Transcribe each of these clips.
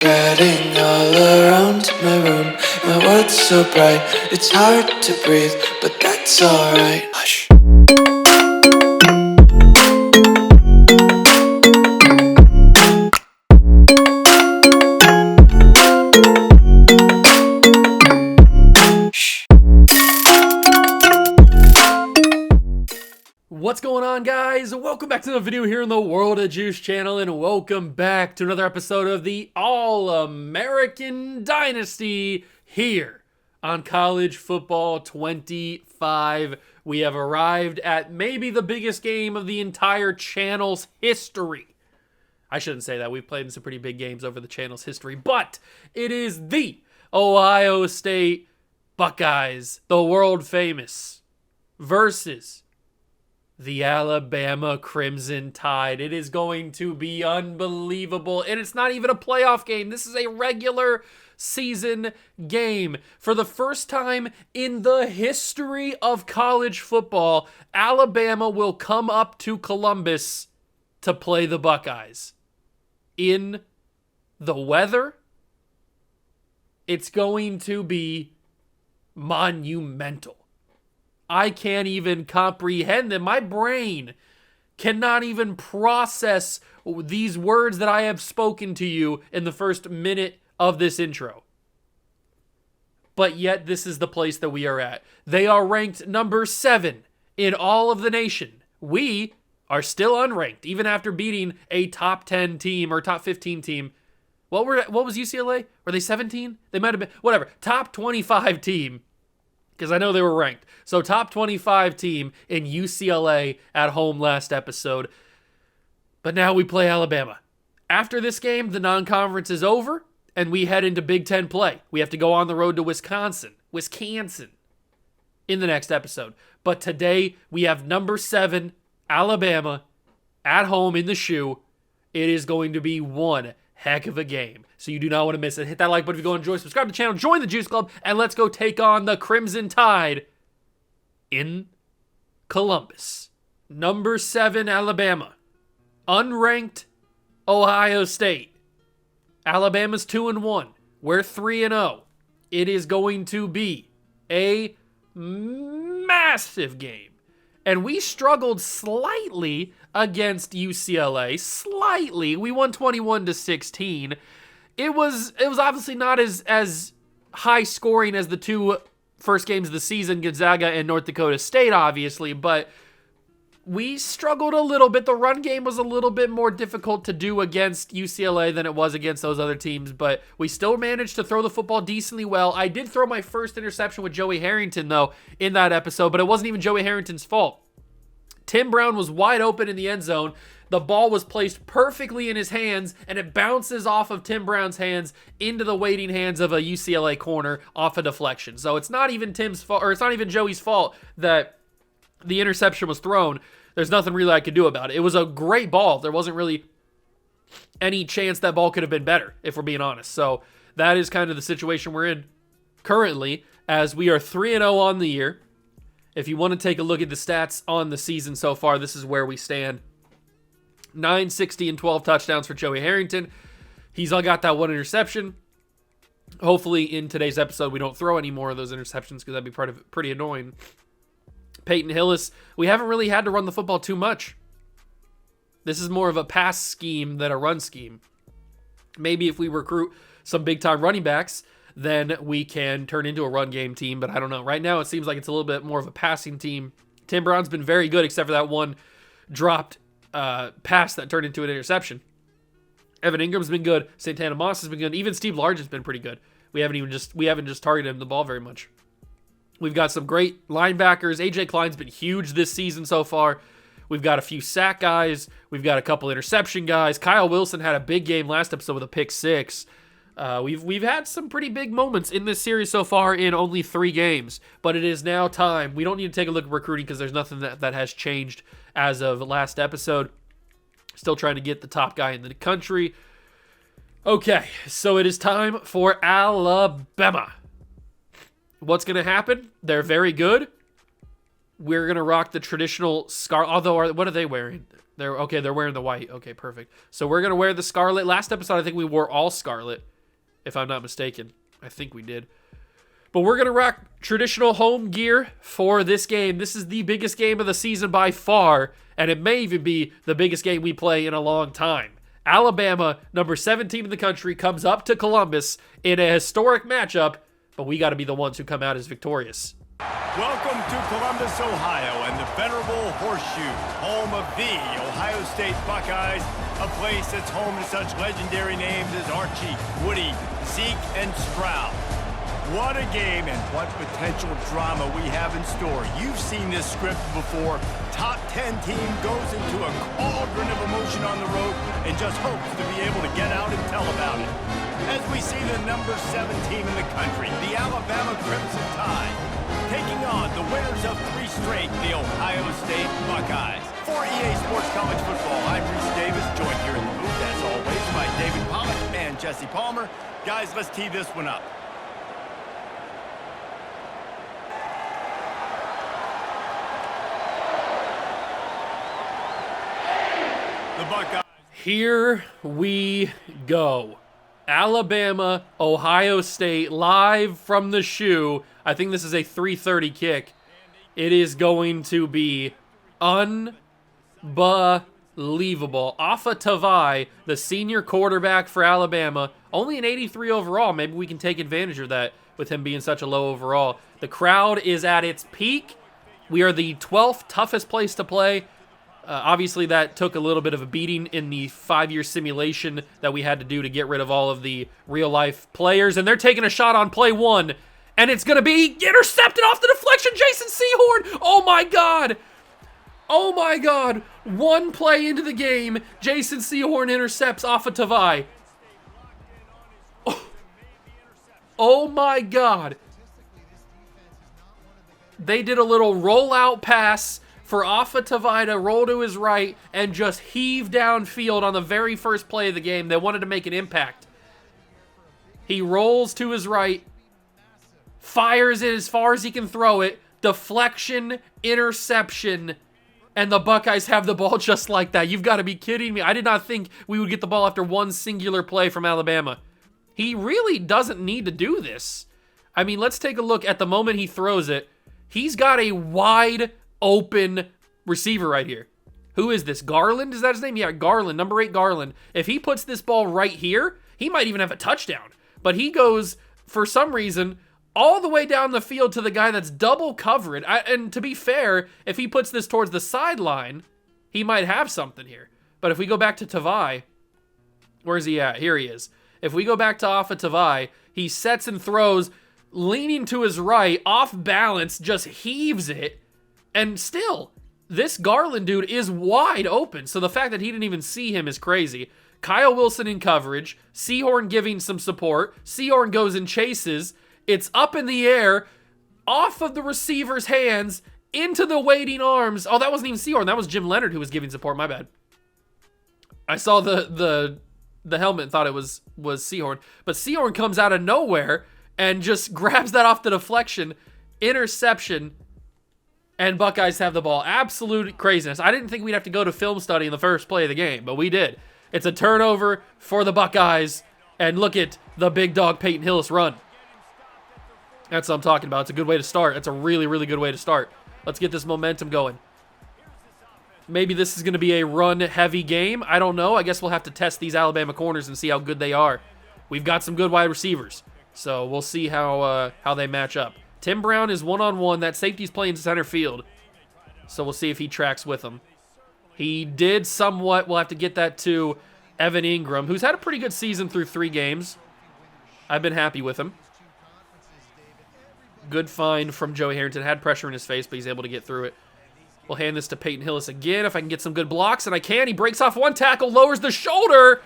Getting all around my room, my world's so bright, it's hard to breathe, but that's alright. Hush. What's going on, guys? Welcome back to another video here on the World of Juice channel, and welcome back to another episode of the All-American Dynasty here on College Football 25. We have arrived at maybe the biggest game of the entire channel's history. I shouldn't say that. We've played in some pretty big games over the channel's history, but it is the Ohio State Buckeyes, the world famous, versus the Alabama Crimson Tide. It is going to be unbelievable. And it's not even a playoff game. This is a regular season game. For the first time in the history of college football, Alabama will come up to Columbus to play the Buckeyes. In the weather, it's going to be monumental. I can't even comprehend them. My brain cannot even process these words that I have spoken to you in the first minute of this intro. But yet, this is the place that we are at. They are ranked number 7 in all of the nation. We are still unranked, even after beating a top 10 team or top 15 team. What was UCLA? Were they 17? They might have been. Whatever. Top 25 team. Because I know they were ranked. So top 25 team in UCLA at home last episode. But now we play Alabama. After this game, the non-conference is over, and we head into Big Ten play. We have to go on the road to Wisconsin in the next episode. But today, we have number 7, Alabama, at home in the shoe. It is going to be one heck of a game. So you do not want to miss it. Hit that like button if you go enjoy. Subscribe to the channel. Join the Juice Club. And let's go take on the Crimson Tide in Columbus. Number 7, Alabama. Unranked Ohio State. Alabama's 2-1. We're 3-0. It is going to be a massive game. And we struggled slightly against UCLA. Slightly. We won 21-16. It was obviously not as high scoring as the two first games of the season, Gonzaga and North Dakota State, obviously, but we struggled a little bit. The run game was a little bit more difficult to do against UCLA than it was against those other teams, but we still managed to throw the football decently well. I did throw my first interception with Joey Harrington, though, in that episode, but it wasn't even Joey Harrington's fault. Tim Brown was wide open in the end zone. The ball was placed perfectly in his hands, and it bounces off of Tim Brown's hands into the waiting hands of a UCLA corner off a deflection. So it's not even Tim's fault, or it's not even Joey's fault that the interception was thrown. There's nothing really I could do about it. It was a great ball. There wasn't really any chance that ball could have been better, if we're being honest. So that is kind of the situation we're in currently, as we are 3-0 on the year. If you want to take a look at the stats on the season so far, this is where we stand. 960 and 12 touchdowns for Joey Harrington. He's all got that one interception. Hopefully in today's episode we don't throw any more of those interceptions, because that'd be pretty annoying. Peyton Hillis, we haven't really had to run the football too much. This is more of a pass scheme than a run scheme. Maybe if we recruit some big-time running backs, then we can turn into a run game team, but I don't know. Right now it seems like it's a little bit more of a passing team. Tim Brown's been very good, except for that one dropped pass that turned into an interception. Evan Ingram's been good. Santana Moss has been good. Even Steve Large has been pretty good. We haven't just targeted him the ball very much. We've got some great linebackers. AJ Klein's been huge this season so far. We've got a few sack guys. We've got a couple interception guys. Kyle Wilson had a big game last episode with a pick 6. We've had some pretty big moments in this series so far in only 3 games, but it is now time. We don't need to take a look at recruiting because there's nothing that has changed as of last episode. Still trying to get the top guy in the country. Okay, so it is time for Alabama. What's going to happen? They're very good. We're going to rock the traditional scarf. Although, what are they wearing? They're wearing the white. Okay, perfect. So we're going to wear the scarlet. Last episode, I think we wore all scarlet, if I'm not mistaken. I think we did. But we're going to rock traditional home gear for this game. This is the biggest game of the season by far, and it may even be the biggest game we play in a long time. Alabama, number 17 in the country, comes up to Columbus in a historic matchup, but we got to be the ones who come out as victorious. Welcome to Columbus, Ohio, and the venerable Horseshoe, home of the Ohio State Buckeyes, a place that's home to such legendary names as Archie, Woody, Zeke, and Stroud. What a game and what potential drama we have in store. You've seen this script before. Top 10 team goes into a cauldron of emotion on the road and just hopes to be able to get out and tell about it. As we see the number 7 team in the country, the Alabama Crimson Tide, taking on the winners of 3 straight, the Ohio State Buckeyes. For EA Sports College Football, I'm Reese Davis, joined here in the booth, as always, by David Pollack and Jesse Palmer. Guys, let's tee this one up. The Buckeyes. Here we go. Alabama, Ohio State, live from the shoe. I think this is a 3:30 kick. It is going to be unbelievable. Afa Tavai, the senior quarterback for Alabama, only an 83 overall. Maybe we can take advantage of that with him being such a low overall. The crowd is at its peak. We are the 12th toughest place to play. Obviously, that took a little bit of a beating in the 5-year simulation that we had to do to get rid of all of the real-life players. And they're taking a shot on play 1. And it's going to be intercepted off the deflection. Jason Sehorn. Oh, my God. Oh, my God. One play into the game. Jason Sehorn intercepts Afa Tavai. Oh, my God. They did a little rollout pass for Afa Tavai to roll to his right and just heave downfield on the very first play of the game. They wanted to make an impact. He rolls to his right, fires it as far as he can throw it, deflection, interception, and the Buckeyes have the ball just like that. You've got to be kidding me. I did not think we would get the ball after one singular play from Alabama. He really doesn't need to do this. I mean, let's take a look at the moment he throws it. He's got a wide open receiver right here. Who is this? Garland? Is that his name? Yeah, Garland, number 8 Garland. If he puts this ball right here, he might even have a touchdown. But he goes, for some reason, all the way down the field to the guy that's double covered. And to be fair, if he puts this towards the sideline, he might have something here. But if we go back to Tavai, where's he at? Here he is. If we go back to Afa Tavai, he sets and throws, leaning to his right, off balance, just heaves it. And still, this Garland dude is wide open. So the fact that he didn't even see him is crazy. Kyle Wilson in coverage. Sehorn giving some support. Sehorn goes and chases. It's up in the air, off of the receiver's hands, into the waiting arms. Oh, that wasn't even Sehorn. That was Jim Leonard who was giving support. My bad. I saw the helmet and thought it was Sehorn. But Sehorn comes out of nowhere and just grabs that off the deflection. Interception. And Buckeyes have the ball. Absolute craziness. I didn't think we'd have to go to film study in the first play of the game, but we did. It's a turnover for the Buckeyes. And look at the big dog Peyton Hillis run. That's what I'm talking about. It's a good way to start. It's a really, really good way to start. Let's get this momentum going. Maybe this is going to be a run-heavy game. I don't know. I guess we'll have to test these Alabama corners and see how good they are. We've got some good wide receivers, so we'll see how they match up. Tim Brown is one-on-one. That safety's playing center field. So we'll see if he tracks with him. He did somewhat. We'll have to get that to Evan Ingram, who's had a pretty good season through 3 games. I've been happy with him. Good find from Joey Harrington. Had pressure in his face, but he's able to get through it. We'll hand this to Peyton Hillis again. If I can get some good blocks, and I can. He breaks off one tackle, lowers the shoulder.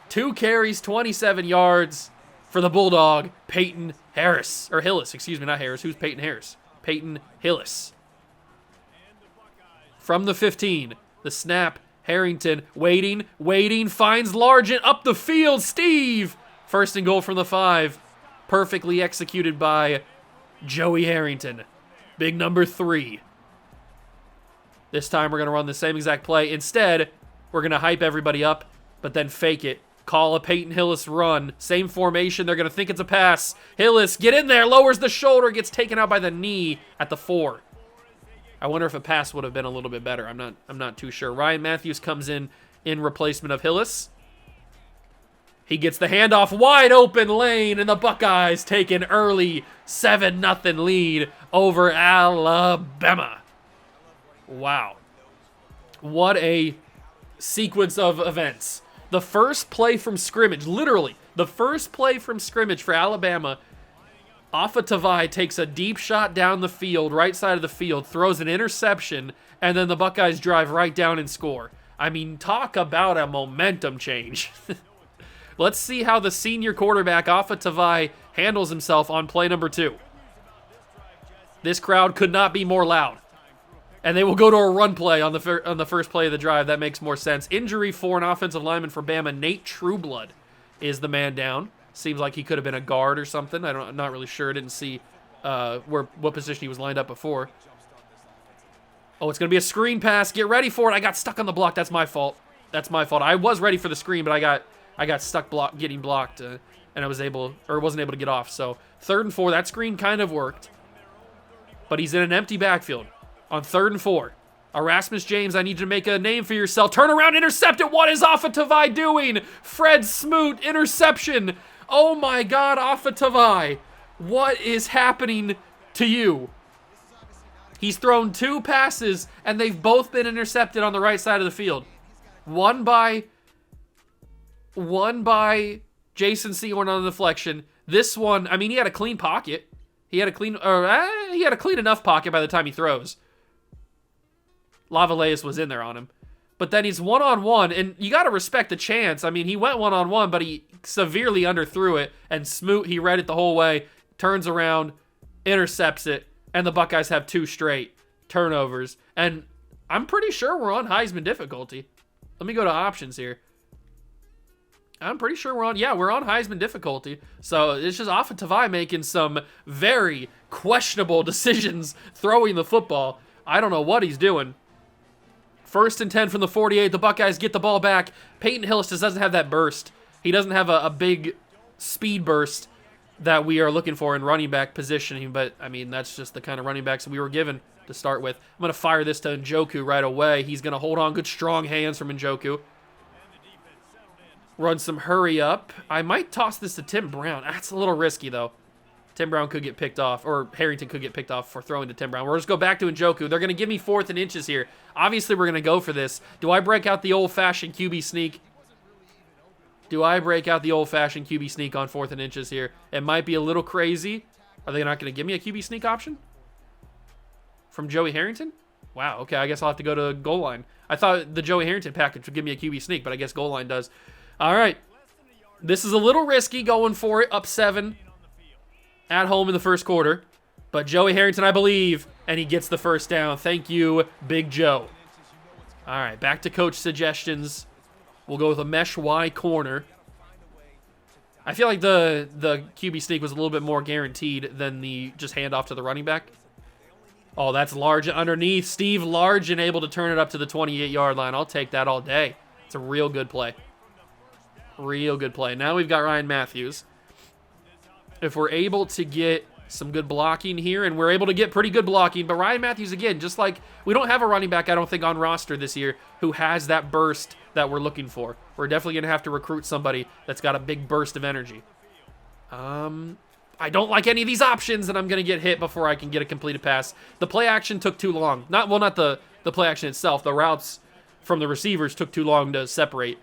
2 carries, 27 yards for the Bulldog, Peyton Harris. Or Hillis, excuse me, not Harris. Who's Peyton Harris? Peyton Hillis. From the 15, the snap, Harrington waiting, finds Largent up the field. Steve, first and goal from the 5. Perfectly executed by Joey Harrington. Big number 3. This time we're going to run the same exact play. Instead, we're going to hype everybody up, but then fake it. Call a Peyton Hillis run. Same formation. They're going to think it's a pass. Hillis, get in there. Lowers the shoulder. Gets taken out by the knee at the 4. I wonder if a pass would have been a little bit better. I'm not too sure. Ryan Matthews comes in replacement of Hillis. He gets the handoff, wide open lane, and the Buckeyes take an early 7-0 lead over Alabama. Wow. What a sequence of events. The first play from scrimmage, literally, the first play from scrimmage for Alabama, Afa Tavai takes a deep shot down the field, right side of the field, throws an interception, and then the Buckeyes drive right down and score. I mean, talk about a momentum change. Let's see how the senior quarterback, Afa Tavai, handles himself on play number 2. This crowd could not be more loud. And they will go to a run play on the first play of the drive. That makes more sense. Injury for an offensive lineman for Bama, Nate Trueblood, is the man down. Seems like he could have been a guard or something. I'm not really sure. Didn't see what position he was lined up before. Oh, it's going to be a screen pass. Get ready for it. I got stuck on the block. That's my fault. I was ready for the screen, but I got stuck getting blocked, and I wasn't able to get off. So 3rd and 4, that screen kind of worked. But he's in an empty backfield on 3rd and 4. Erasmus James, I need you to make a name for yourself. Turn around, intercept it. What is Afa Tavai doing? Fred Smoot, interception. Oh my God, Afa Tavai. What is happening to you? He's thrown 2 passes, and they've both been intercepted on the right side of the field. One by Jason Sehorn on the deflection. This one, I mean, he had a clean pocket. He had a clean enough pocket by the time he throws. Lavaleus was in there on him. But then he's one-on-one, and you got to respect the chance. I mean, he went one-on-one, but he severely underthrew it, and Smoot, he read it the whole way, turns around, intercepts it, and the Buckeyes have 2 straight turnovers. And I'm pretty sure we're on Heisman difficulty. Let me go to options here. I'm pretty sure we're on Heisman difficulty. So it's just Afa Tavai making some very questionable decisions throwing the football. I don't know what he's doing. 1st and 10 from the 48. The Buckeyes get the ball back. Peyton Hillis just doesn't have that burst. He doesn't have a big speed burst that we are looking for in running back positioning. But, I mean, that's just the kind of running backs we were given to start with. I'm going to fire this to Njoku right away. He's going to hold on. Good, strong hands from Njoku. Run some hurry up. I might toss this to Tim Brown. That's a little risky, though. Tim Brown could get picked off, or Harrington could get picked off for throwing to Tim Brown. We'll just go back to Njoku. They're going to give me 4th and inches here. Obviously, we're going to go for this. Do I break out the old-fashioned QB sneak? Do I break out the old-fashioned QB sneak on 4th and inches here? It might be a little crazy. Are they not going to give me a QB sneak option? From Joey Harrington? Wow, okay, I guess I'll have to go to goal line. I thought the Joey Harrington package would give me a QB sneak, but I guess goal line does. All right. This is a little risky going for it, up 7 at home in the first quarter. But Joey Harrington, I believe, and he gets the first down. Thank you, Big Joe. All right, back to coach suggestions. We'll go with a mesh Y corner. I feel like the QB sneak was a little bit more guaranteed than the just handoff to the running back. Oh, that's Large underneath. Steve Largent able to turn it up to the 28-yard line. I'll take that all day. It's a real good play. Real good play. Now we've got Ryan Matthews. If we're able to get some good blocking here, and we're able to get pretty good blocking, but Ryan Matthews, again, just like we don't have a running back, I don't think, on roster this year who has that burst that we're looking for. We're definitely going to have to recruit somebody that's got a big burst of energy. I don't like any of these options, and I'm going to get hit before I can get a completed pass. The play action took too long. Not the play action itself. The routes from the receivers took too long to separate,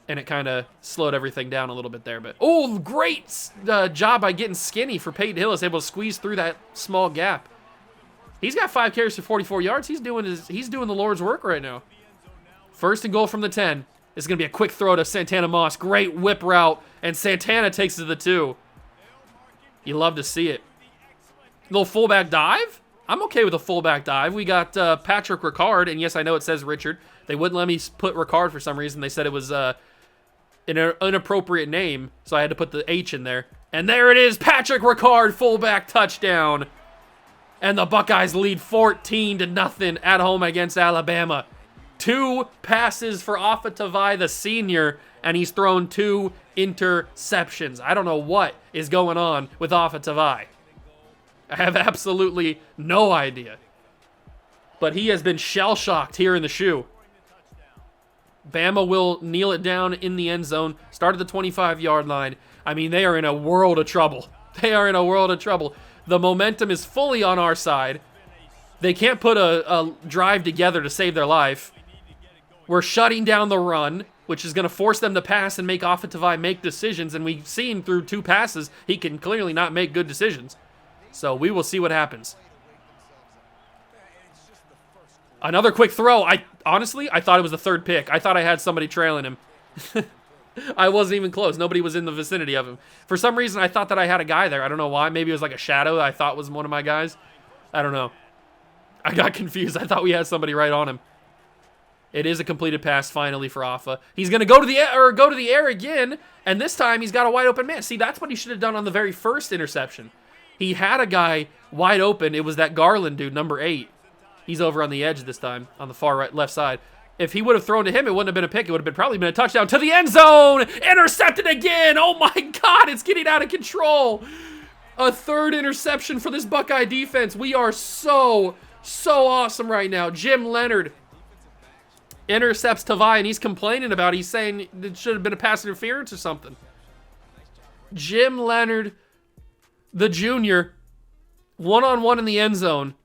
and it kind of slowed everything down a little bit there. But oh, great job by getting skinny for Peyton Hillis, able to squeeze through that small gap. He's got 5 carries for 44 yards. He's doing the Lord's work right now. 1st and goal from the 10. It's going to be a quick throw to Santana Moss. Great whip route, and Santana takes it to the 2. You love to see it. Little fullback dive? I'm okay with a fullback dive. We got Patrick Ricard, and yes, I know it says Richard. They wouldn't let me put Ricard for some reason. They said it was an inappropriate name, so I had to put the H in there. And there it is, Patrick Ricard, fullback touchdown. And the Buckeyes lead 14-0 at home against Alabama. 2 passes for Afa Tavai, the senior, and he's thrown 2 interceptions. I don't know what is going on with Afa Tavai. I have absolutely no idea. But he has been shell-shocked here in the shoe. Bama will kneel it down in the end zone, start at the 25-yard line. I mean, they are in a world of trouble. They are in a world of trouble. The momentum is fully on our side. They can't put a drive together to save their life. We're shutting down the run, which is going to force them to pass and make Afa Tavai make decisions. And we've seen through 2 passes, he can clearly not make good decisions. So we will see what happens. Another quick throw. Honestly, I thought it was the 3rd pick. I thought I had somebody trailing him. I wasn't even close. Nobody was in the vicinity of him. For some reason, I thought that I had a guy there. I don't know why. Maybe it was like a shadow that I thought was one of my guys. I don't know. I got confused. I thought we had somebody right on him. It is a completed pass finally for Afa. He's going to go to the air again, and this time he's got a wide open man. See, that's what he should have done on the very first interception. He had a guy wide open. It was that Garland dude, number 8. He's over on the edge this time, on the far right, left side. If he would have thrown to him, it wouldn't have been a pick. It would have probably been a touchdown to the end zone. Intercepted again. Oh, my God. It's getting out of control. A 3rd interception for this Buckeye defense. We are so awesome right now. Jim Leonard intercepts Tavai, and he's complaining about it. He's saying it should have been a pass interference or something. Jim Leonard, the junior, one-on-one in the end zone.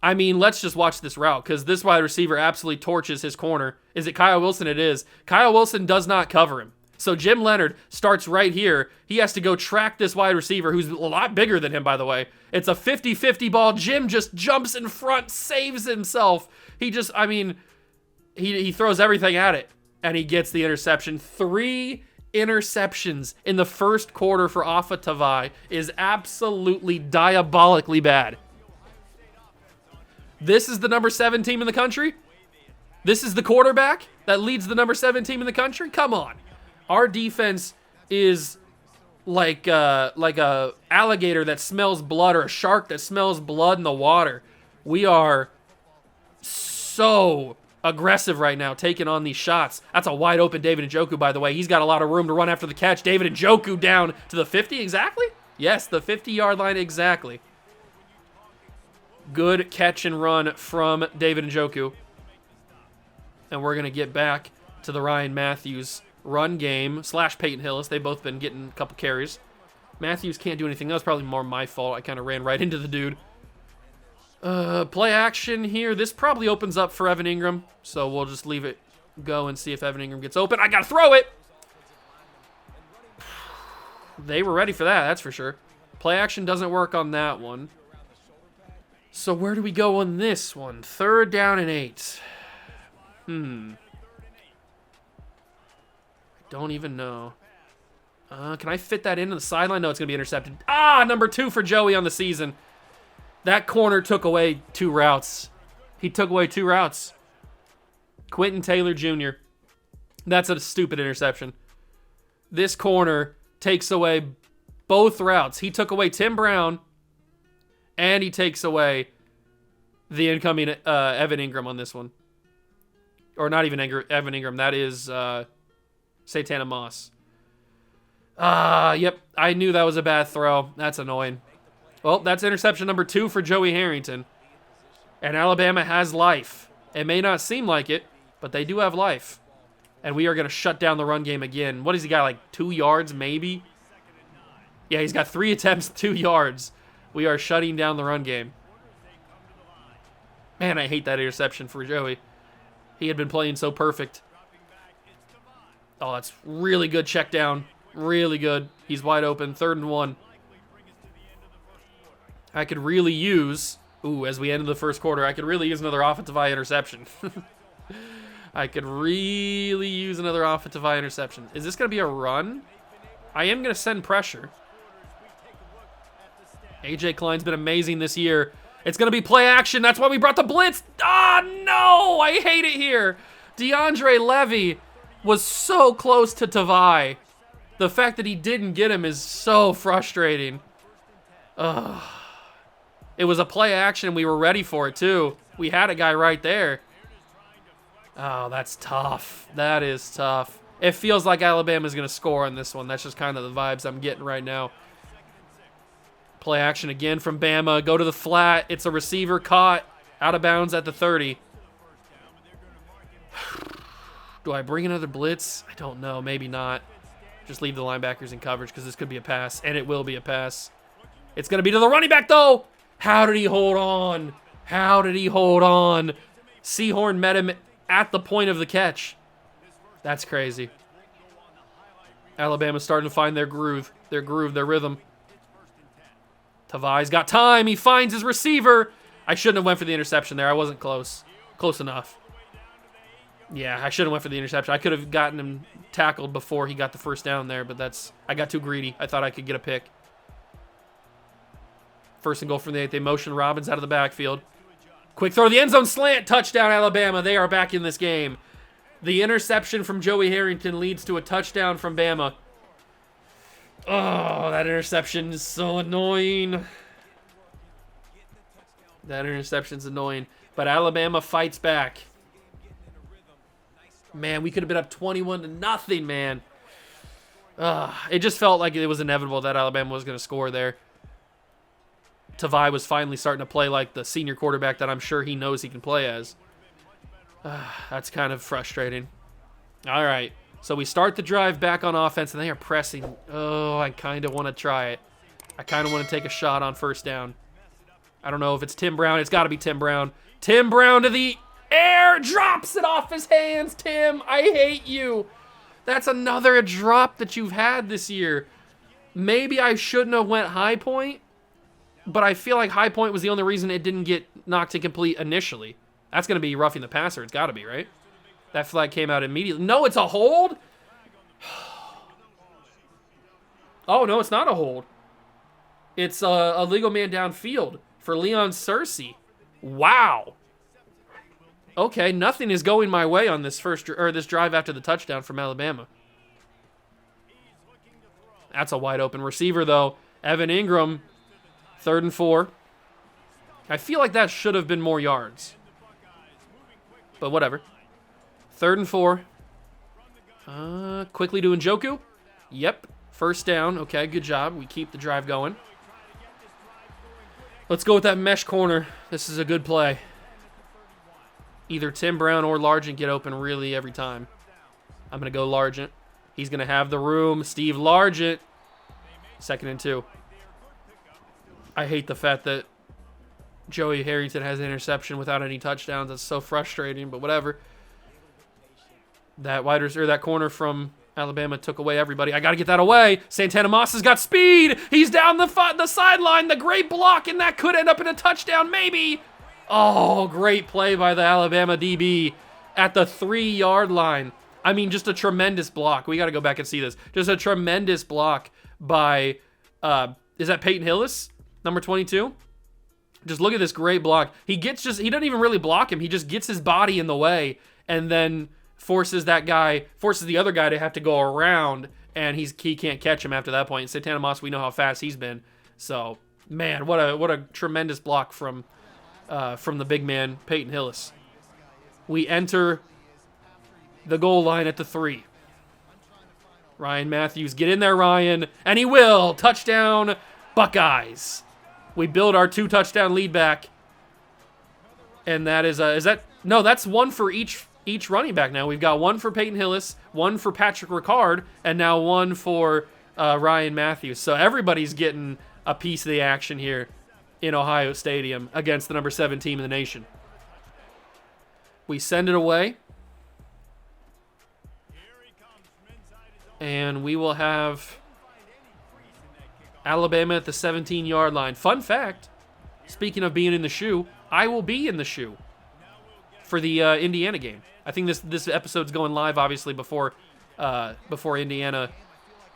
I mean, let's just watch this route because this wide receiver absolutely torches his corner. Is it Kyle Wilson? It is. Kyle Wilson does not cover him. So Jim Leonard starts right here. He has to go track this wide receiver who's a lot bigger than him, by the way. It's a 50-50 ball. Jim just jumps in front, saves himself. He throws everything at it, and he gets the interception. 3 interceptions in the first quarter for Afa Tavai is absolutely diabolically bad. This is the number 7 team in the country? This is the quarterback that leads the number 7 team in the country? Come on. Our defense is like a alligator that smells blood or a shark that smells blood in the water. We are so aggressive right now, taking on these shots. That's a wide open David Njoku, by the way. He's got a lot of room to run after the catch. David Njoku down to the 50 exactly? Yes, the 50-yard line exactly. Good catch and run from David Njoku. And we're going to get back to the Ryan Matthews run game / Peyton Hillis. They've both been getting a couple carries. Matthews can't do anything. That was probably more my fault. I kind of ran right into the dude. Play action here. This probably opens up for Evan Ingram. So we'll just leave it go and see if Evan Ingram gets open. I got to throw it. They were ready for that, that's for sure. Play action doesn't work on that one. So where do we go on this one? 3rd down and 8. I don't even know. Can I fit that into the sideline? No, it's going to be intercepted. Number 2 for Joey on the season. That corner took away 2 routes. He took away 2 routes. Quentin Taylor Jr. That's a stupid interception. This corner takes away both routes. He took away Tim Brown, and he takes away the incoming Evan Ingram on this one. Or not even Evan Ingram. That is Satana Moss. Yep. I knew that was a bad throw. That's annoying. Well, that's interception number 2 for Joey Harrington. And Alabama has life. It may not seem like it, but they do have life. And we are going to shut down the run game again. What has he got, like 2 yards maybe? Yeah, he's got 3 attempts, 2 yards. We are shutting down the run game. Man, I hate that interception for Joey. He had been playing so perfect. Oh, that's really good check down. Really good. He's wide open. 3rd and 1. I could really use... as we end the first quarter, I could really use another offensive eye interception. I could really use another offensive eye interception. Is this going to be a run? I am going to send pressure. AJ Klein's been amazing this year. It's going to be play action. That's why we brought the blitz. No! I hate it here. DeAndre Levy was so close to Tavai. The fact that he didn't get him is so frustrating. It was a play action. We were ready for it, too. We had a guy right there. Oh, that's tough. That is tough. It feels like Alabama's going to score on this one. That's just kind of the vibes I'm getting right now. Play action again from Bama. Go to the flat. It's a receiver caught out of bounds at the 30. Do I bring another blitz? I don't know. Maybe not. Just leave the linebackers in coverage because this could be a pass, and it will be a pass. It's going to be to the running back, though. How did he hold on? How did he hold on? Seahorn met him at the point of the catch. That's crazy. Alabama's starting to find their groove, their rhythm. Tavai's got time. He finds his receiver. I shouldn't have went for the interception there. I wasn't close. Close enough. Yeah, I should have went for the interception. I could have gotten him tackled before he got the first down there, but I got too greedy. I thought I could get a pick. First and goal from the 8. They motion Robbins out of the backfield. Quick throw to the end zone slant. Touchdown, Alabama. They are back in this game. The interception from Joey Harrington leads to a touchdown from Bama. Oh, that interception is so annoying. That interception's annoying. But Alabama fights back. Man, we could have been up 21-0, man. It just felt like it was inevitable that Alabama was going to score there. Tavai was finally starting to play like the senior quarterback that I'm sure he knows he can play as. That's kind of frustrating. All right, so we start the drive back on offense, and they are pressing. Oh, I kind of want to try it. I kind of want to take a shot on first down. I don't know if it's Tim Brown. It's got to be Tim Brown. Tim Brown to the air. Drops it off his hands, Tim. I hate you. That's another drop that you've had this year. Maybe I shouldn't have went high point, but I feel like high point was the only reason it didn't get knocked incomplete initially. That's going to be roughing the passer. It's got to be, right? That flag came out immediately. No, it's a hold? Oh, no, it's not a hold. It's a legal man downfield for Leon Searcy. Wow. Okay, nothing is going my way on this this drive after the touchdown from Alabama. That's a wide open receiver, though. Evan Ingram, 3rd and 4. I feel like that should have been more yards. But whatever. 3rd and 4. Quickly to Njoku. Yep. First down. Okay, good job. We keep the drive going. Let's go with that mesh corner. This is a good play. Either Tim Brown or Largent get open really every time. I'm going to go Largent. He's going to have the room. Steve Largent. 2nd and 2. I hate the fact that Joey Harrington has an interception without any touchdowns. That's so frustrating, but whatever. That corner from Alabama took away everybody. I got to get that away. Santana Moss has got speed. He's down the sideline. The great block, and that could end up in a touchdown, maybe. Oh, great play by the Alabama DB at the 3-yard line. I mean, just a tremendous block. We got to go back and see this. Just a tremendous block by, is that Peyton Hillis, number 22? Just look at this great block. He doesn't even really block him. He just gets his body in the way and then forces the other guy to have to go around, and he can't catch him after that point. Santana Moss, we know how fast he's been. So, man, what a tremendous block from the big man, Peyton Hillis. We enter the goal line at the 3. Ryan Matthews, get in there, Ryan, and he will. Touchdown, Buckeyes. We build our 2-touchdown lead back, and that is no, that's one for each running back now. We've got one for Peyton Hillis, one for Patrick Ricard, and now one for Ryan Matthews. So everybody's getting a piece of the action here in Ohio Stadium against the number 7 team in the nation. We send it away, and we will have Alabama at the 17-yard line. Fun fact, speaking of being in the shoe, I will be in the shoe for the Indiana game. I think this episode's going live, obviously, before Indiana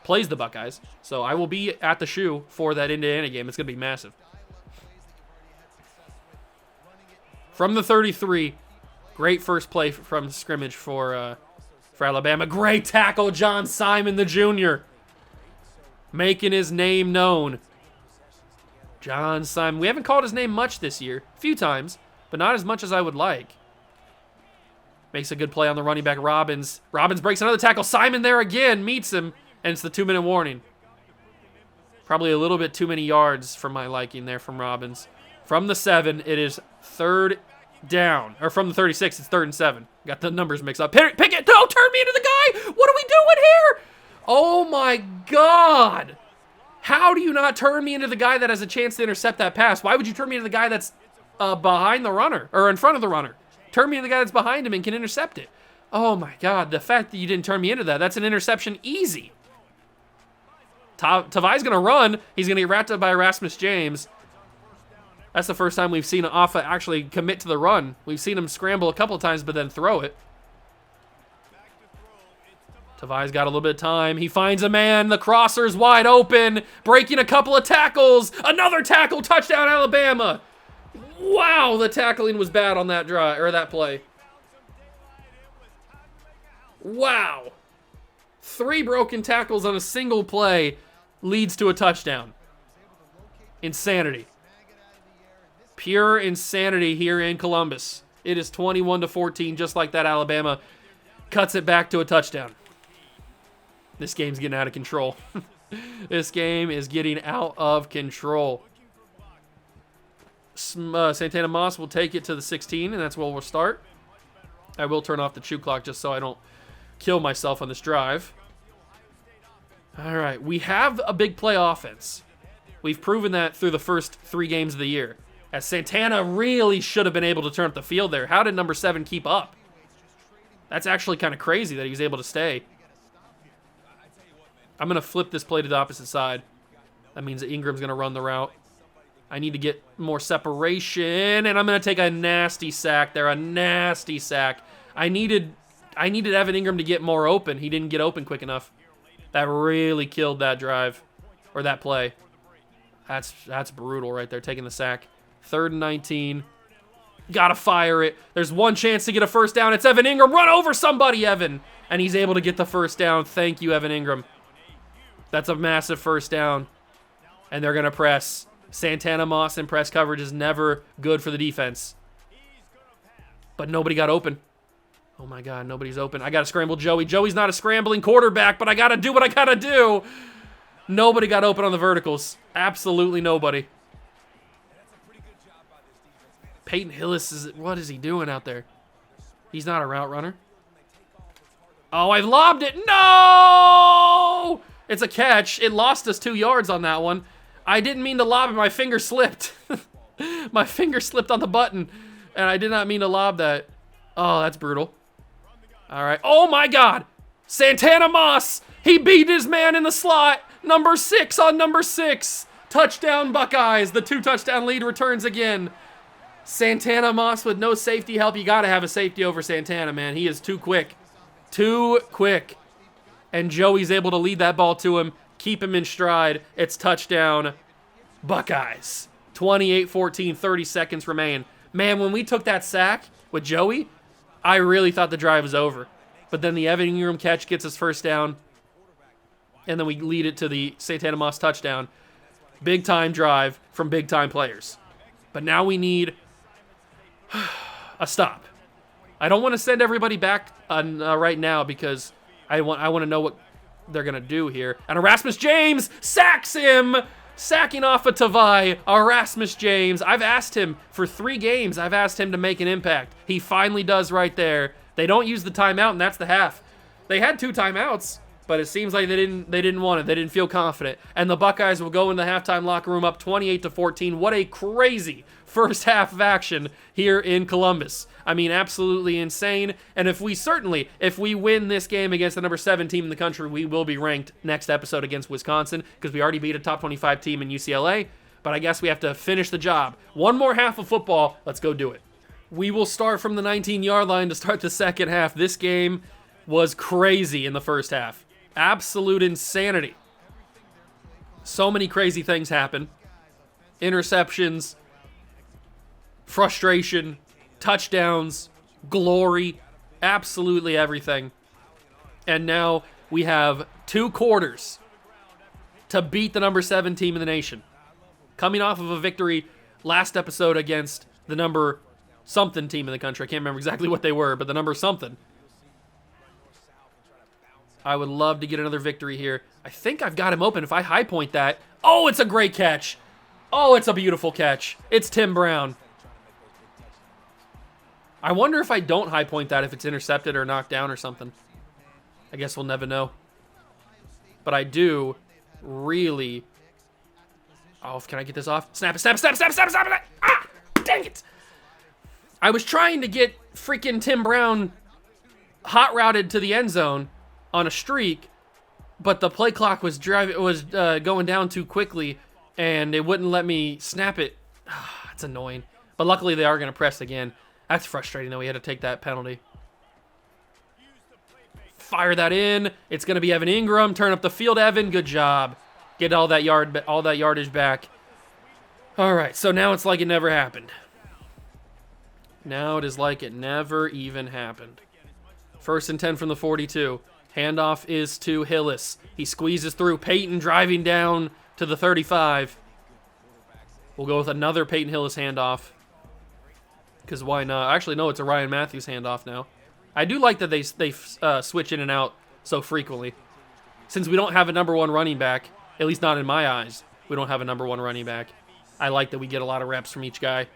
plays the Buckeyes. So I will be at the shoe for that Indiana game. It's going to be massive. From the 33, great first play from scrimmage for Alabama. Great tackle, John Simon, the junior, making his name known. John Simon. We haven't called his name much this year. A few times, but not as much as I would like. Makes a good play on the running back, Robbins. Robbins breaks another tackle. Simon there again, meets him, and it's the 2-minute warning. Probably a little bit too many yards for my liking there from Robbins. From the 7, it is 3rd down. Or from the 36, it's 3rd and 7. Got the numbers mixed up. Pickett, don't turn me into the guy! What are we doing here? Oh my God! How do you not turn me into the guy that has a chance to intercept that pass? Why would you turn me into the guy that's behind the runner, or in front of the runner? Turn me into the guy that's behind him and can intercept it. Oh my God, the fact that you didn't turn me into that's an interception easy. Tavai's going to run. He's going to get wrapped up by Erasmus James. That's the first time we've seen Offa actually commit to the run. We've seen him scramble a couple of times, but then throw it. Tavai's got a little bit of time. He finds a man. The crosser's wide open. Breaking a couple of tackles. Another tackle. Touchdown, Alabama. Wow, the tackling was bad on that drive, or that play. Wow. 3 broken tackles on a single play leads to a touchdown. Insanity. Pure insanity here in Columbus. It is 21-14, just like that. Alabama cuts it back to a touchdown. This game's getting out of control. This game is getting out of control. Santana Moss will take it to the 16, and that's where we'll start. I will turn off the chew clock just so I don't kill myself on this drive. All right, we have a big play offense. We've proven that through the first 3 games of the year. As Santana really should have been able to turn up the field there. How did number 7 keep up? That's actually kind of crazy that he was able to stay. I'm going to flip this play to the opposite side. That means that Ingram's going to run the route. I need to get more separation, and I'm going to take a nasty sack there, a nasty sack. I needed Evan Ingram to get more open. He didn't get open quick enough. That really killed that drive, or that play. That's brutal right there, taking the sack. 3rd and 19. Gotta fire it. There's one chance to get a first down. It's Evan Ingram. Run over somebody, Evan. And he's able to get the first down. Thank you, Evan Ingram. That's a massive first down. And they're going to press. Santana Moss in press coverage is never good for the defense. But nobody got open. Oh my God, nobody's open. I got to scramble Joey. Joey's not a scrambling quarterback, but I got to do what I got to do. Nobody got open on the verticals. Absolutely nobody. Peyton Hillis, what is he doing out there? He's not a route runner. Oh, I lobbed it. No! It's a catch. It lost us 2 yards on that one. I didn't mean to lob it. My finger slipped. My finger slipped on the button, and I did not mean to lob that. Oh, that's brutal. All right. Oh, my God. Santana Moss. He beat his man in the slot. Number 6 on number 6. Touchdown, Buckeyes. The 2-touchdown lead returns again. Santana Moss with no safety help. You got to have a safety over Santana, man. He is too quick. Too quick. And Joey's able to lead that ball to him, keep him in stride. It's touchdown, Buckeyes. 28-14, 30 seconds remain. Man, when we took that sack with Joey, I really thought the drive was over. But then the Evan Ingram catch gets us first down, and then we lead it to the Santana Moss touchdown. Big-time drive from big-time players. But now we need a stop. I don't want to send everybody back right now because I want to know what they're going to do here. And Erasmus James sacks him, sacking off of Tavai. Erasmus James, I've asked him for 3 games. I've asked him to make an impact. He finally does right there. They don't use the timeout, and that's the half. They had 2 timeouts, but it seems like they didn't want it. They didn't feel confident. And the Buckeyes will go in the halftime locker room up 28-14. What a crazy first half of action here in Columbus. I mean, absolutely insane. And if we win this game against the number 7 team in the country, we will be ranked next episode against Wisconsin because we already beat a top 25 team in UCLA. But I guess we have to finish the job. One more half of football. Let's go do it. We will start from the 19-yard line to start the second half. This game was crazy in the first half. Absolute insanity. So many crazy things happen. Interceptions, frustration, touchdowns, glory, absolutely everything. And now we have 2 quarters to beat the number 7 team in the nation. coming off of a victory last episode against the number something team in the country. I can't remember exactly what they were, but the number something. I would love to get another victory here. I think I've got him open. If I high point that, oh, it's a great catch. Oh, it's a beautiful catch. It's Tim Brown. I wonder if I don't high point that, if it's intercepted or knocked down or something. I guess we'll never know. But I do really... Oh, can I get this off? Snap it, snap it, snap it, snap it, snap it, snap it! Ah! Dang it! I was trying to get freaking Tim Brown hot routed to the end zone on a streak, but the play clock was going down too quickly, and it wouldn't let me snap it. It's annoying. But luckily, they are going to press again. That's frustrating, though. We had to take that penalty. Fire that in. It's going to be Evan Ingram. Turn up the field, Evan. Good job. Get all that yardage back. All right, so now it's like it never happened. Now it is like it never even happened. 1st and 10 from the 42. Handoff is to Hillis. He squeezes through. Peyton driving down to the 35. We'll go with another Peyton Hillis handoff. Because why not? Actually, no, it's a Ryan Matthews handoff now. I do like that they switch in and out so frequently. Since we don't have a number one running back, at least not in my eyes, we don't have a number one running back. I like that we get a lot of reps from each guy.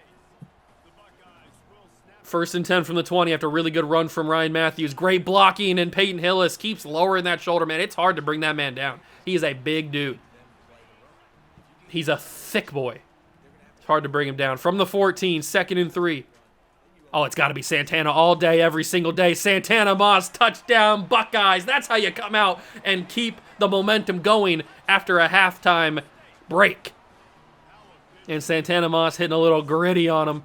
1st and 10 from the 20 after a really good run from Ryan Matthews. Great blocking, and Peyton Hillis keeps lowering that shoulder, man. It's hard to bring that man down. He is a big dude. He's a thick boy. It's hard to bring him down. From the 14, 2nd and 3. Oh, it's got to be Santana all day, every single day. Santana Moss, touchdown, Buckeyes. That's how you come out and keep the momentum going after a halftime break. And Santana Moss hitting a little gritty on him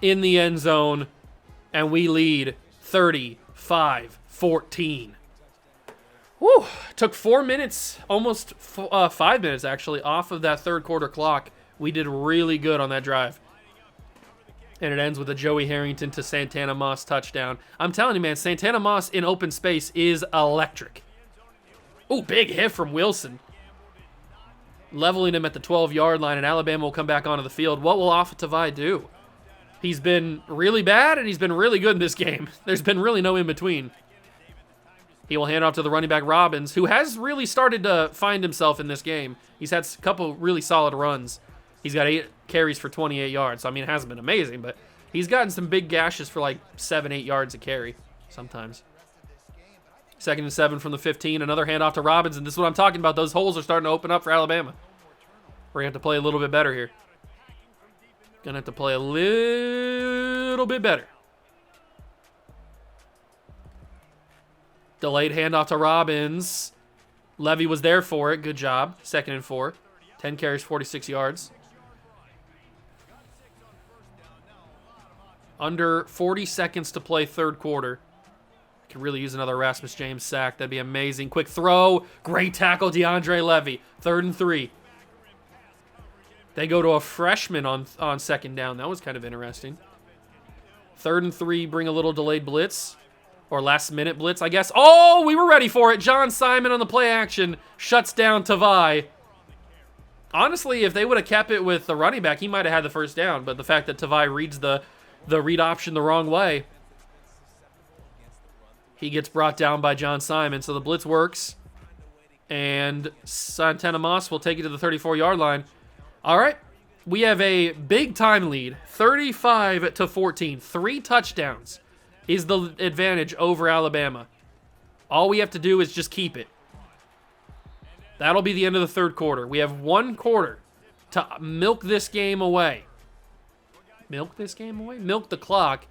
in the end zone. And we lead 35-14. Whew. Took 4 minutes, almost 5 minutes actually, off of that third quarter clock. We did really good on that drive. And it ends with a Joey Harrington to Santana Moss touchdown. I'm telling you, man, Santana Moss in open space is electric. Ooh, big hit from Wilson. Leveling him at the 12-yard line, and Alabama will come back onto the field. What will Afa Tavai do? He's been really bad, and he's been really good in this game. There's been really no in-between. He will hand off to the running back Robbins, who has really started to find himself in this game. He's had a couple really solid runs. He's got 8 carries for 28 yards. So, I mean, it hasn't been amazing, but he's gotten some big gashes for like 7-8 yards a carry sometimes. 2nd and 7 from the 15. Another handoff to Robbins, and this is what I'm talking about. Those holes are starting to open up for Alabama. We're going to have to play a little bit better here. Going to have to play a little bit better. Delayed handoff to Robbins. Levy was there for it. Good job. 2nd and 4. 10 carries, 46 yards. Under 40 seconds to play third quarter. Could really use another Erasmus James sack. That'd be amazing. Quick throw. Great tackle, DeAndre Levy. 3rd and 3. They go to a freshman on 2nd down. That was kind of interesting. 3rd and 3, bring a little delayed blitz. Or last minute blitz, I guess. Oh, we were ready for it. John Simon on the play action. Shuts down Tavai. Honestly, if they would have kept it with the running back, he might have had the first down. But the fact that Tavai reads the read option the wrong way, he gets brought down by John Simon. So the blitz works. And Santana Moss will take it to the 34-yard line. All right. We have a big-time lead. 35-14. 3 touchdowns is the advantage over Alabama. All we have to do is just keep it. That'll be the end of the third quarter. We have 1 quarter to milk this game away. Milk this game away? Milk the clock.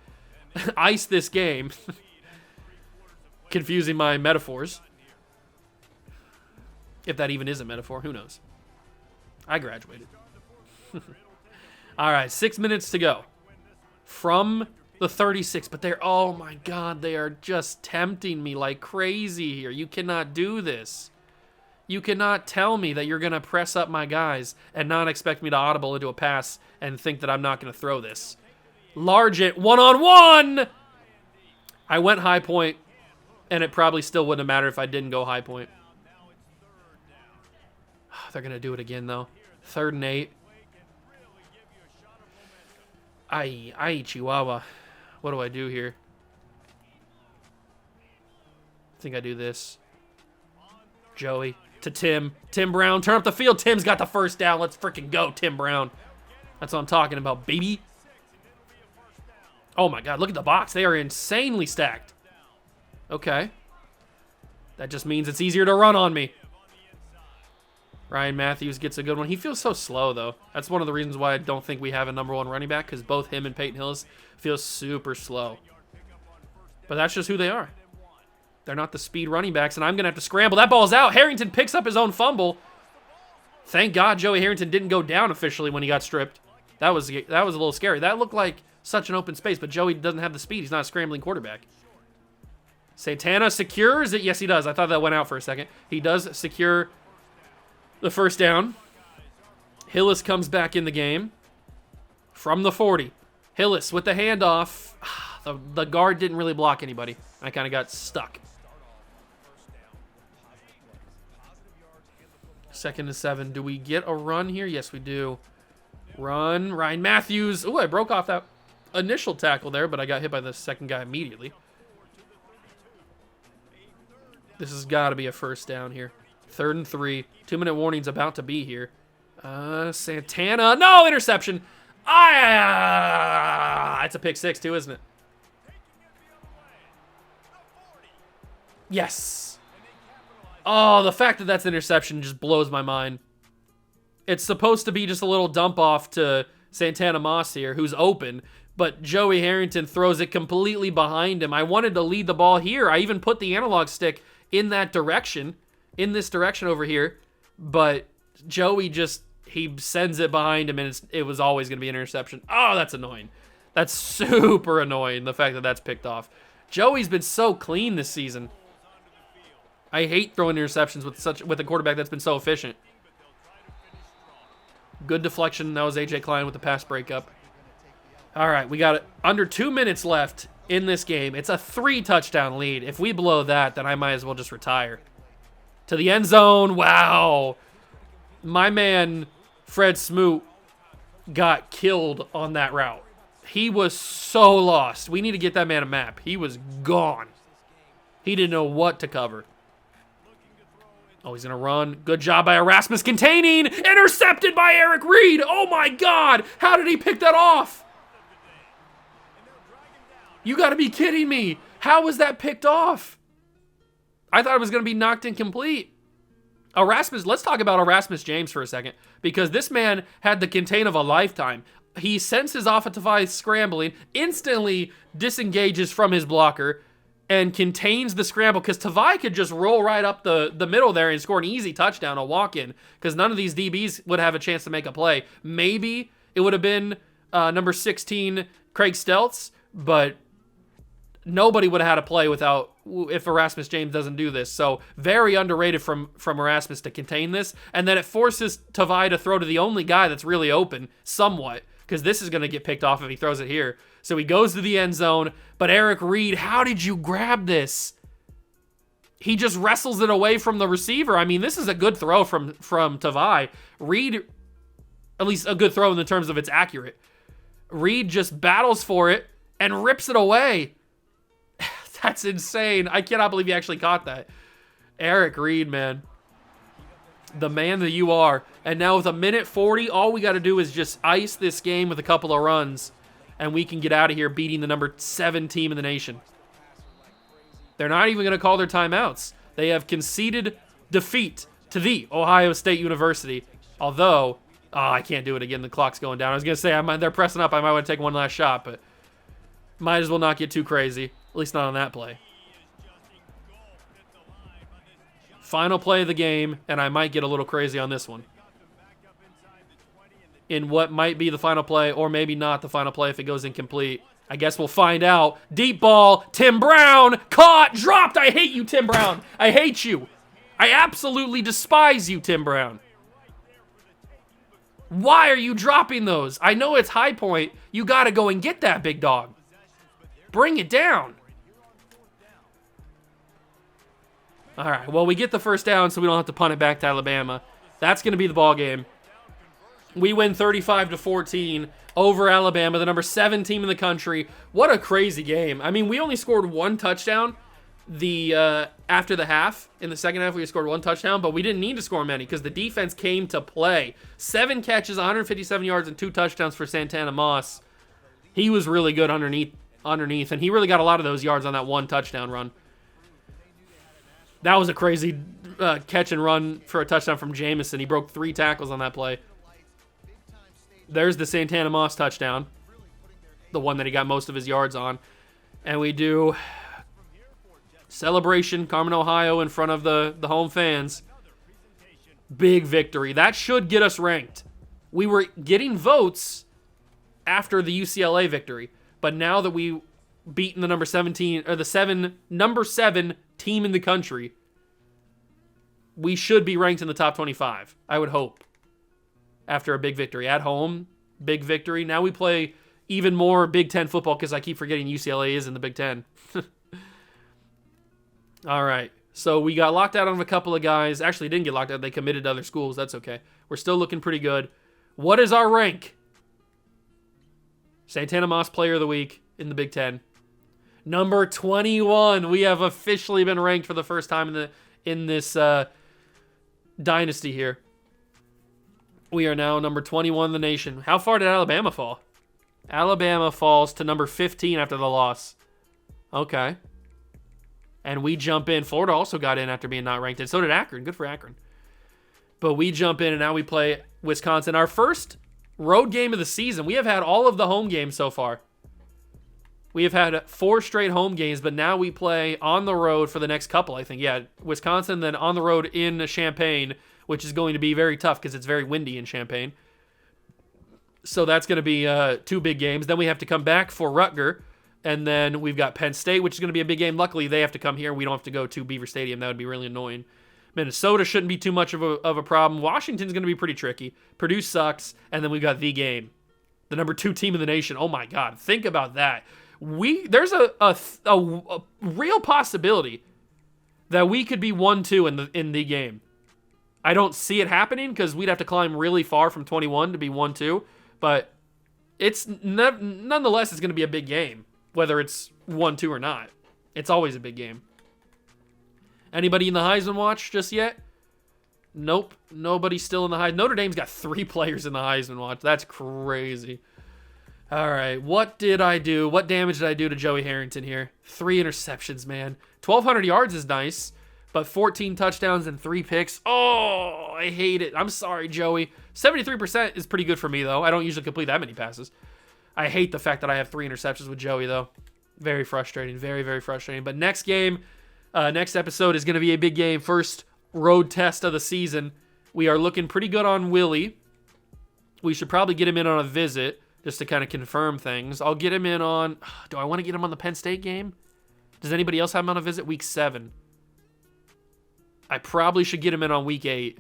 Ice this game. Confusing my metaphors. If that even is a metaphor, who knows? I graduated. All right, 6 minutes to go. From the 36, but they're, oh my God, they are just tempting me like crazy here. You cannot do this. You cannot tell me that you're going to press up my guys and not expect me to audible into a pass and think that I'm not going to throw this. Large it, one-on-one! I went high point, and it probably still wouldn't have mattered if I didn't go high point. They're going to do it again, though. 3rd and 8. Ay, Chihuahua. What do I do here? I think I do this. Joey to Tim. Tim Brown, turn up the field. Tim's got the first down. Let's freaking go, Tim Brown. That's what I'm talking about, baby. Oh my God, look at the box. They are insanely stacked. Okay. That just means it's easier to run on me. Ryan Matthews gets a good one. He feels so slow, though. That's one of the reasons why I don't think we have a number 1 running back, because both him and Peyton Hillis feel super slow. But that's just who they are. They're not the speed running backs, and I'm going to have to scramble. That ball's out. Harrington picks up his own fumble. Thank God Joey Harrington didn't go down officially when he got stripped. That was a little scary. That looked like such an open space, but Joey doesn't have the speed. He's not a scrambling quarterback. Santana secures it. Yes, he does. I thought that went out for a second. He does secure the first down. Hillis comes back in the game from the 40. Hillis with the handoff. The guard didn't really block anybody. I kind of got stuck. 2nd and 7. Do we get a run here? Yes, we do. Run. Ryan Matthews. Ooh, I broke off that initial tackle there, but I got hit by the second guy immediately. This has got to be a first down here. 3rd and 3. 2-minute warning's about to be here. Santana. No, interception. It's a pick 6 too, isn't it? Yes. Oh, the fact that that's an interception just blows my mind. It's supposed to be just a little dump off to Santana Moss here, who's open, but Joey Harrington throws it completely behind him. I wanted to lead the ball here. I even put the analog stick in that direction, in this direction over here, but Joey he sends it behind him, and it was always going to be an interception. Oh, that's annoying. That's super annoying, the fact that that's picked off. Joey's been so clean this season. I hate throwing interceptions with a quarterback that's been so efficient. Good deflection. That was A.J. Klein with the pass breakup. All right, we got under 2 minutes left in this game. It's a 3-touchdown lead. If we blow that, then I might as well just retire. To the end zone. Wow. My man, Fred Smoot, got killed on that route. He was so lost. We need to get that man a map. He was gone. He didn't know what to cover. Oh, he's going to run. Good job by Erasmus containing. Intercepted by Eric Reed. Oh, my God. How did he pick that off? You got to be kidding me. How was that picked off? I thought it was going to be knocked incomplete. Erasmus, let's talk about Erasmus James for a second, because this man had the contain of a lifetime. He senses offensive line scrambling, instantly disengages from his blocker, and contains the scramble, because Tavai could just roll right up the middle there and score an easy touchdown, a walk-in, because none of these DBs would have a chance to make a play. Maybe it would have been number 16, Craig Stelz, but nobody would have had a play if Erasmus James doesn't do this. So very underrated from Erasmus to contain this. And then it forces Tavai to throw to the only guy that's really open, somewhat, because this is going to get picked off if he throws it here. So he goes to the end zone, but Eric Reed, how did you grab this? He just wrestles it away from the receiver. I mean, this is a good throw from Tavai. Reed, at least a good throw in the terms of it's accurate. Reed just battles for it and rips it away. That's insane. I cannot believe he actually caught that. Eric Reed, man. The man that you are. And now with 1:40, all we got to do is just ice this game with a couple of runs, and we can get out of here beating the number 7 team in the nation. They're not even going to call their timeouts. They have conceded defeat to the Ohio State University. Although, I can't do it again. The clock's going down. I was going to say, they're pressing up. I might want to take one last shot, but might as well not get too crazy. At least not on that play. Final play of the game, and I might get a little crazy on this one. In what might be the final play, or maybe not the final play if it goes incomplete. I guess we'll find out. Deep ball, Tim Brown, caught, dropped. I hate you, Tim Brown. I hate you. I absolutely despise you, Tim Brown. Why are you dropping those? I know it's high point. You got to go and get that, big dog. Bring it down. All right, well, we get the first down, so we don't have to punt it back to Alabama. That's going to be the ball game. We win 35-14 over Alabama, the number 7 team in the country. What a crazy game. I mean, we only scored 1 touchdown after the half. In the second half, we scored 1 touchdown, but we didn't need to score many because the defense came to play. 7 catches, 157 yards, and 2 touchdowns for Santana Moss. He was really good underneath, and he really got a lot of those yards on that 1 touchdown run. That was a crazy catch and run for a touchdown from Jamison. He broke 3 tackles on that play. There's the Santana Moss touchdown, the one that he got most of his yards on. And we do celebration, Carmen, Ohio, in front of the home fans. Big victory. That should get us ranked. We were getting votes after the UCLA victory, but now that we beaten the number 7 team in the country, we should be ranked in the top 25. I would hope. After a big victory at home, big victory. Now we play even more Big Ten football because I keep forgetting UCLA is in the Big Ten. All right. So we got locked out on a couple of guys. Actually, didn't get locked out. They committed to other schools. That's okay. We're still looking pretty good. What is our rank? Santana Moss Player of the Week in the Big Ten. Number 21. We have officially been ranked for the first time in this dynasty here. We are now number 21 in the nation. How far did Alabama fall? Alabama falls to number 15 after the loss. Okay. And we jump in. Florida also got in after being not ranked. And so did Akron. Good for Akron. But we jump in, and now we play Wisconsin. Our first road game of the season. We have had all of the home games so far. We have had 4 straight home games, but now we play on the road for the next couple, I think. Yeah, Wisconsin, then on the road in Champaign, which is going to be very tough because it's very windy in Champaign. So that's going to be 2 big games. Then we have to come back for Rutger, and then we've got Penn State, which is going to be a big game. Luckily, they have to come here. We don't have to go to Beaver Stadium. That would be really annoying. Minnesota shouldn't be too much of a problem. Washington's going to be pretty tricky. Purdue sucks, and then we've got the game. The number 2 team in the nation. Oh, my God. Think about that. There's a real possibility that we could be 1-2 in the game. I don't see it happening because we'd have to climb really far from 21 to be 1-2, but it's nonetheless it's going to be a big game, whether it's 1-2 or not. It's always a big game. Anybody in the Heisman watch just yet? Nope, nobody's still in the Heisman. Notre Dame's got 3 players in the Heisman watch. That's crazy. All right, what did I do? What damage did I do to Joey Harrington here? 3 interceptions, man. 1,200 yards is nice, but 14 touchdowns and 3 picks. Oh, I hate it. I'm sorry, Joey. 73% is pretty good for me, though. I don't usually complete that many passes. I hate the fact that I have 3 interceptions with Joey, though. Very frustrating. Very, very frustrating. But next game, next episode is going to be a big game. First road test of the season. We are looking pretty good on Willie. We should probably get him in on a visit just to kind of confirm things. I'll get him in on... Do I want to get him on the Penn State game? Does anybody else have him on a visit? Week 7. I probably should get him in on week 8.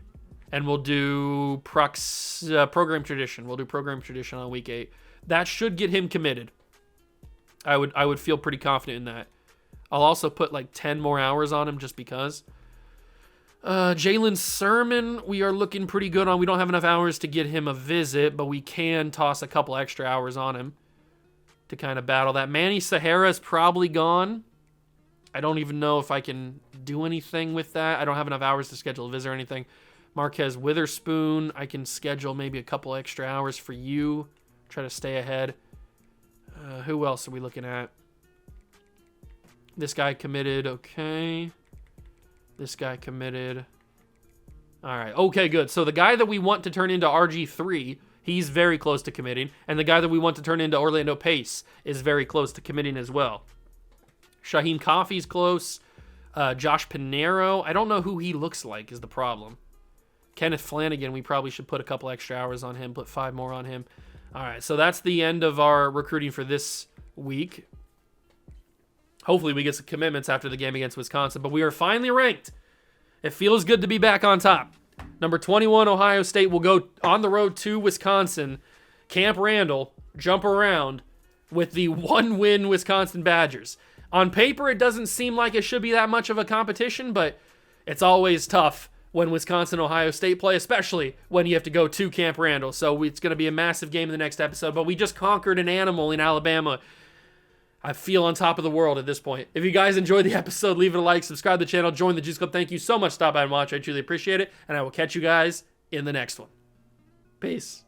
And we'll do program tradition. We'll do program tradition on week 8. That should get him committed. I would feel pretty confident in that. I'll also put like 10 more hours on him just because. Jalen Sermon, we are looking pretty good on. We don't have enough hours to get him a visit, but we can toss a couple extra hours on him to kind of battle that. Manny Sahara is probably gone. I don't even know if I can do anything with that. I don't have enough hours to schedule a visit or anything. Marquez Witherspoon, I can schedule maybe a couple extra hours for you. Try to stay ahead. Who else are we looking at? This guy committed. Okay. This guy committed. All right. Okay, good. So the guy that we want to turn into RG3, he's very close to committing. And the guy that we want to turn into Orlando Pace is very close to committing as well. Shaheem Coffey's close. Josh Pinero, I don't know who he looks like is the problem. Kenneth Flanagan, we probably should put a couple extra hours on him, put 5 more on him. All right, so that's the end of our recruiting for this week. Hopefully we get some commitments after the game against Wisconsin, but we are finally ranked. It feels good to be back on top. Number 21, Ohio State will go on the road to Wisconsin, Camp Randall, jump around with the 1-win Wisconsin Badgers. On paper, it doesn't seem like it should be that much of a competition, but it's always tough when Wisconsin and Ohio State play, especially when you have to go to Camp Randall. So it's going to be a massive game in the next episode. But we just conquered an animal in Alabama. I feel on top of the world at this point. If you guys enjoyed the episode, leave it a like, subscribe to the channel, join the Juice Club. Thank you so much for stopping by and watching. I truly appreciate it. And I will catch you guys in the next one. Peace.